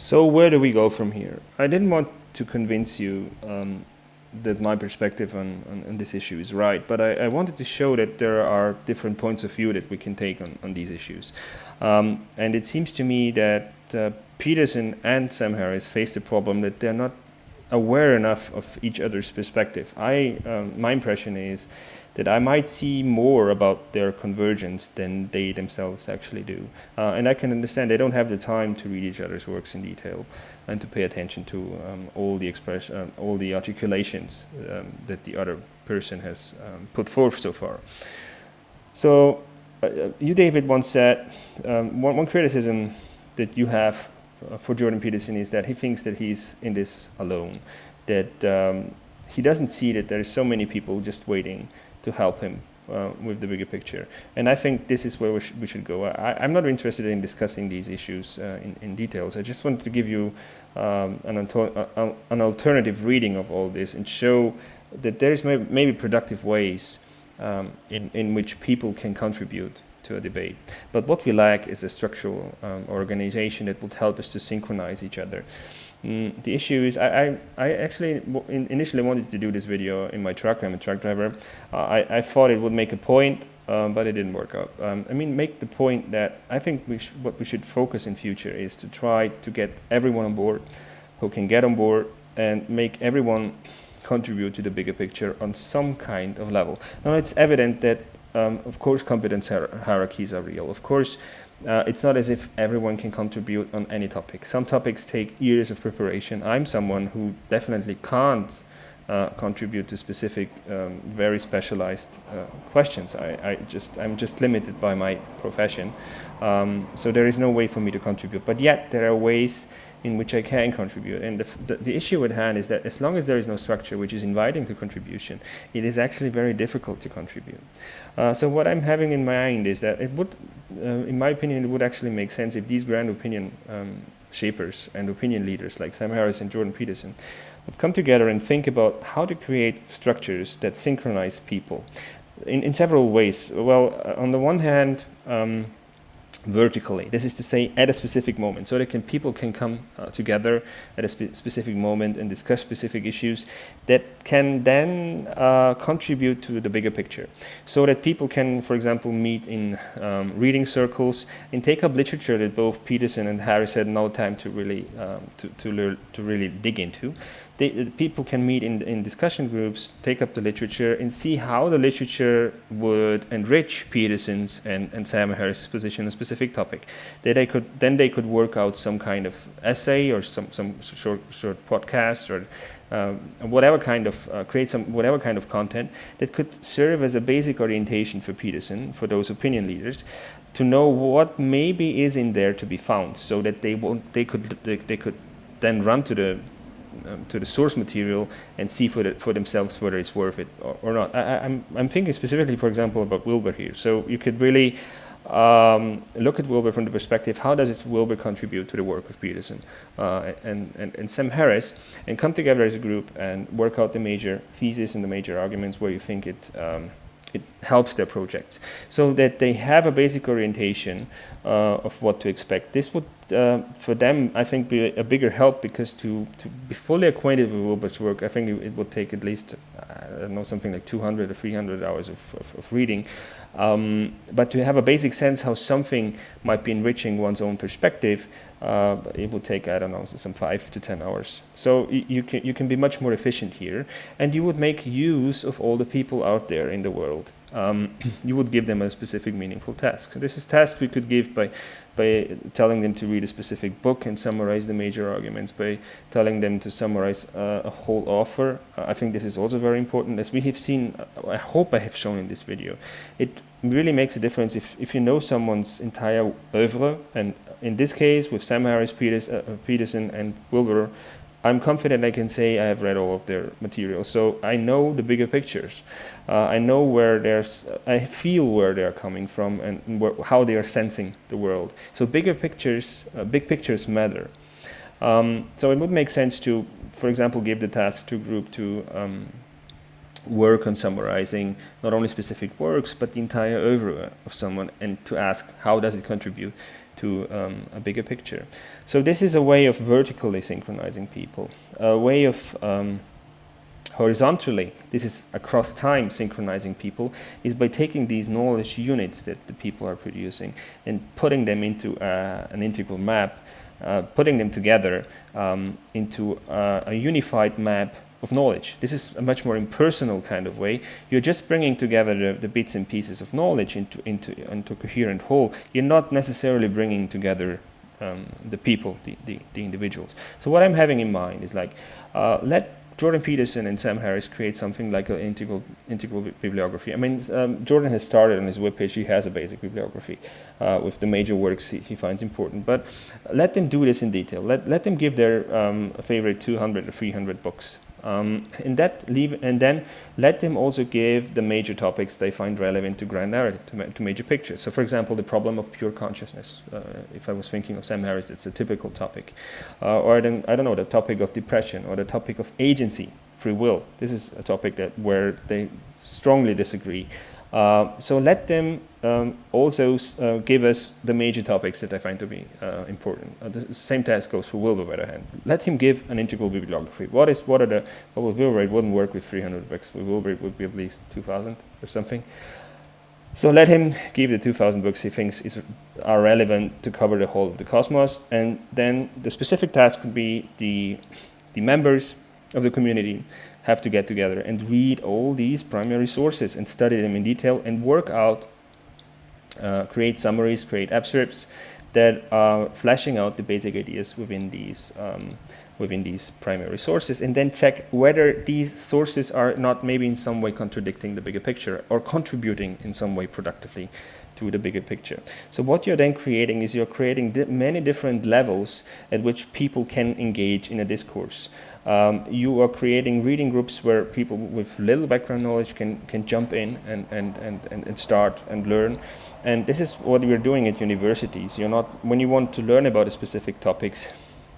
So where do we go from here? I didn't want to convince you that my perspective on this issue is right, but I wanted to show that there are different points of view that we can take on these issues. And it seems to me that Peterson and Sam Harris face the problem that they're not aware enough of each other's perspective. My impression is that I might see more about their convergence than they themselves actually do. And I can understand they don't have the time to read each other's works in detail and to pay attention to all the articulations that the other person has put forth so far. So you, David, once said, one criticism that you have for Jordan Peterson is that he thinks that he's in this alone, that he doesn't see that there are so many people just waiting to help him with the bigger picture. And I think this is where we should go. I'm not interested in discussing these issues in details. I just wanted to give you an alternative reading of all this and show that there is maybe productive ways in which people can contribute to a debate. But what we lack is a structural organization that would help us to synchronize each other. The issue is, I actually initially wanted to do this video in my truck. I'm a truck driver. I thought it would make a point, but it didn't work out. Make the point that I think what we should focus in future is to try to get everyone on board who can get on board and make everyone contribute to the bigger picture on some kind of level. Now, it's evident that of course, competence hierarchies are real. Of course, it's not as if everyone can contribute on any topic. Some topics take years of preparation. I'm someone who definitely can't contribute to specific, very specialized questions. I'm just limited by my profession. So there is no way for me to contribute. But yet, there are ways in which I can contribute. And the issue at hand is that as long as there is no structure which is inviting to contribution, it is actually very difficult to contribute. So what I'm having in mind is that it would, in my opinion, it would actually make sense if these grand opinion shapers and opinion leaders like Sam Harris and Jordan Peterson would come together and think about how to create structures that synchronize people in several ways. Well, on the one hand, vertically. This is to say, at a specific moment, so that people can come together at a specific moment and discuss specific issues that can then contribute to the bigger picture. So that people can, for example, meet in reading circles and take up literature that both Peterson and Harris had no time to really to really dig into. People can meet in discussion groups, take up the literature, and see how the literature would enrich Peterson's and Sam Harris's position on a specific topic. That they could work out some kind of essay or some short podcast or whatever kind of create whatever kind of content that could serve as a basic orientation for Peterson, for those opinion leaders, to know what maybe is in there to be found, so that they could then run to the source material and see for themselves whether it's worth it or not. I'm thinking specifically, for example, about Wilber here. So you could really look at Wilber from the perspective, how does Wilber contribute to the work of Peterson and Sam Harris, and come together as a group and work out the major theses and the major arguments where you think it helps their projects, so that they have a basic orientation of what to expect. This would, for them, I think, be a bigger help, because to be fully acquainted with Wilber's work, I think it would take at least, I don't know, something like 200 or 300 hours of reading. But to have a basic sense how something might be enriching one's own perspective, it would take, I don't know, some 5 to 10 hours. So you can be much more efficient here, and you would make use of all the people out there in the world. You would give them a specific meaningful task. So this is task we could give by telling them to read a specific book and summarize the major arguments, by telling them to summarize a whole author. I think this is also very important. As we have seen, I hope I have shown in this video, it really makes a difference if you know someone's entire oeuvre, and in this case with Sam Harris, Peterson and Wilber, I'm confident I can say I have read all of their material, so I know the bigger pictures. I know I feel where they're coming from and how they are sensing the world. So big pictures matter. So it would make sense to, for example, give the task to a group to work on summarizing not only specific works, but the entire oeuvre of someone, and to ask how does it contribute to a bigger picture. So this is a way of vertically synchronizing people, a way of horizontally, this is across time synchronizing people, is by taking these knowledge units that the people are producing and putting them into an integral map, putting them together into a unified map of knowledge. This is a much more impersonal kind of way. You're just bringing together the bits and pieces of knowledge into a coherent whole. You're not necessarily bringing together the people, the individuals. So what I'm having in mind is like, let Jordan Peterson and Sam Harris create something like an integral bibliography. I mean, Jordan has started on his webpage. He has a basic bibliography with the major works he finds important. But let them do this in detail. Let them give their favorite 200 or 300 books. And then let them also give the major topics they find relevant to grand narrative, to major pictures. So, for example, the problem of pure consciousness. If I was thinking of Sam Harris, it's a typical topic. Or then, I don't know, the topic of depression or the topic of agency, free will. This is a topic where they strongly disagree. So let them also give us the major topics that I find to be important. The same task goes for Wilbur, by the hand. Let him give an integral bibliography. What with Wilbur, it wouldn't work with 300 books. With Wilbur, it would be at least 2,000 or something. So let him give the 2,000 books he thinks are relevant to cover the whole of the cosmos, and then the specific task would be the members of the community have to get together and read all these primary sources and study them in detail and work out, create summaries, create abstracts that are fleshing out the basic ideas within these primary sources, and then check whether these sources are not maybe in some way contradicting the bigger picture or contributing in some way productively to the bigger picture. So what you're then creating is you're creating many different levels at which people can engage in a discourse. You are creating reading groups where people with little background knowledge can jump in and start and learn. And this is what we're doing at universities. When you want to learn about a specific topics,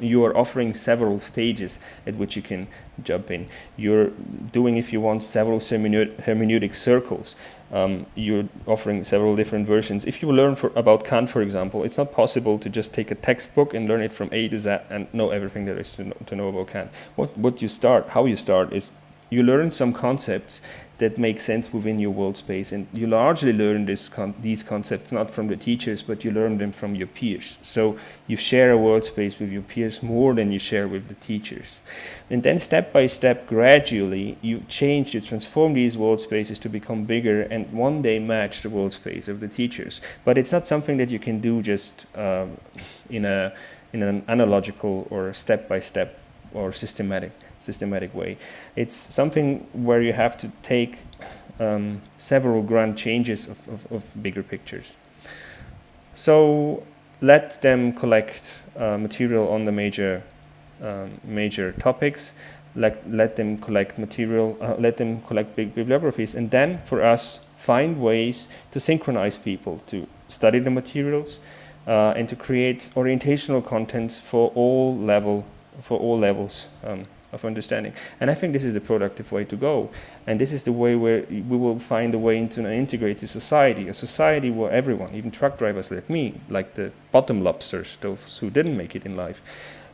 you are offering several stages at which you can jump in. You're doing, if you want, several hermeneutic circles. You're offering several different versions. If you learn about Kant, for example, it's not possible to just take a textbook and learn it from A to Z and know everything there is to know about Kant. How you start is you learn some concepts that make sense within your world space, and you largely learn these concepts not from the teachers, but you learn them from your peers. So you share a world space with your peers more than you share with the teachers. And then step by step, gradually, you transform these world spaces to become bigger and one day match the world space of the teachers. But it's not something that you can do just in an analogical or step by step or systematic way. It's something where you have to take several grand changes of bigger pictures. So let them collect material on the major topics. Let them collect material. Let them collect big bibliographies, and then for us find ways to synchronize people to study the materials and to create orientational contents for all levels of understanding. And I think this is the productive way to go. And this is the way where we will find a way into an integrated society, a society where everyone, even truck drivers like me, like the bottom lobsters, those who didn't make it in life,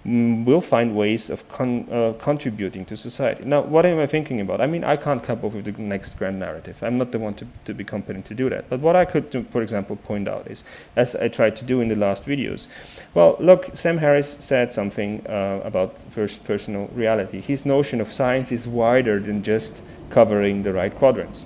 will find ways of contributing to society. Now, what am I thinking about? I mean, I can't come up with the next grand narrative. I'm not the one to be competent to do that. But what I could, for example, point out is, as I tried to do in the last videos, well, look, Sam Harris said something about first personal reality. His notion of science is wider than just covering the right quadrants.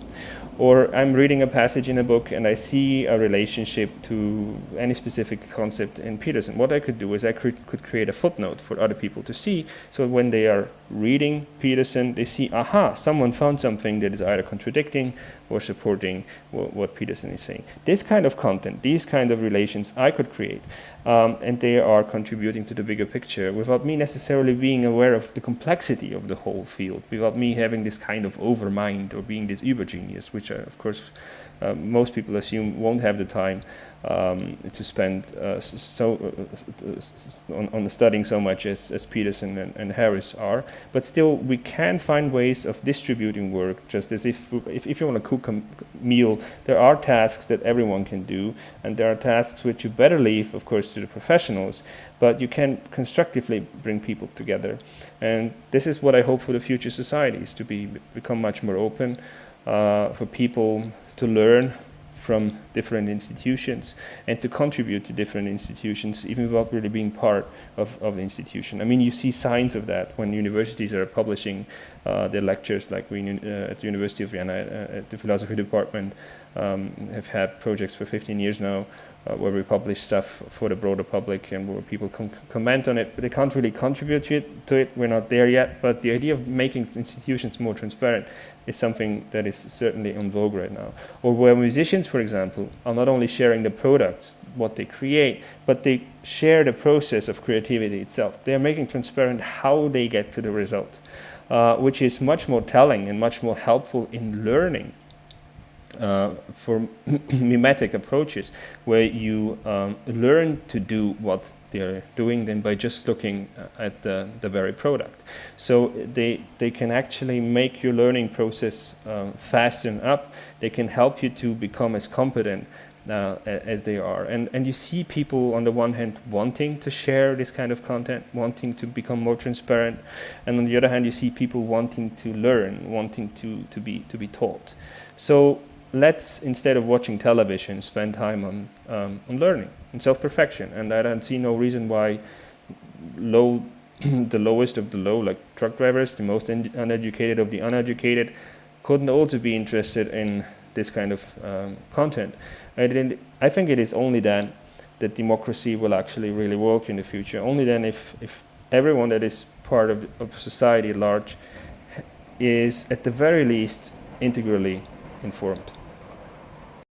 Or I'm reading a passage in a book and I see a relationship to any specific concept in Peterson. What I could do is I could create a footnote for other people to see, so when they are reading Peterson, they see, aha, someone found something that is either contradicting or supporting what Peterson is saying. This kind of content, these kind of relations I could create, and they are contributing to the bigger picture without me necessarily being aware of the complexity of the whole field, without me having this kind of overmind or being this uber genius, which of course most people assume won't have the time to spend on studying so much as Peterson and Harris are. But still, we can find ways of distributing work, just as if you want to cook a meal, there are tasks that everyone can do, and there are tasks which you better leave, of course, to the professionals, but you can constructively bring people together. And this is what I hope for the future societies, to become much more open, for people to learn from different institutions and to contribute to different institutions, even without really being part of the institution. I mean, you see signs of that when universities are publishing their lectures, like we at the University of Vienna, at the philosophy department, have had projects for 15 years now, where we publish stuff for the broader public and where people comment on it, but they can't really contribute to it. We're not there yet, but the idea of making institutions more transparent is something that is certainly on vogue right now. Or where musicians, for example, are not only sharing the products, what they create, but they share the process of creativity itself. They are making transparent how they get to the result, which is much more telling and much more helpful in learning. For mimetic approaches, where you learn to do what they're doing than by just looking at the very product. So they can actually make your learning process fasten up. They can help you to become as competent as they are. And you see people on the one hand wanting to share this kind of content, wanting to become more transparent, and on the other hand you see people wanting to learn, wanting to be taught. So let's, instead of watching television, spend time on learning and self-perfection. And I don't see no reason why the lowest of the low, like truck drivers, the most uneducated of the uneducated, couldn't also be interested in this kind of content. I think it is only then that democracy will actually really work in the future. Only then if everyone that is part of society at large is, at the very least, integrally informed.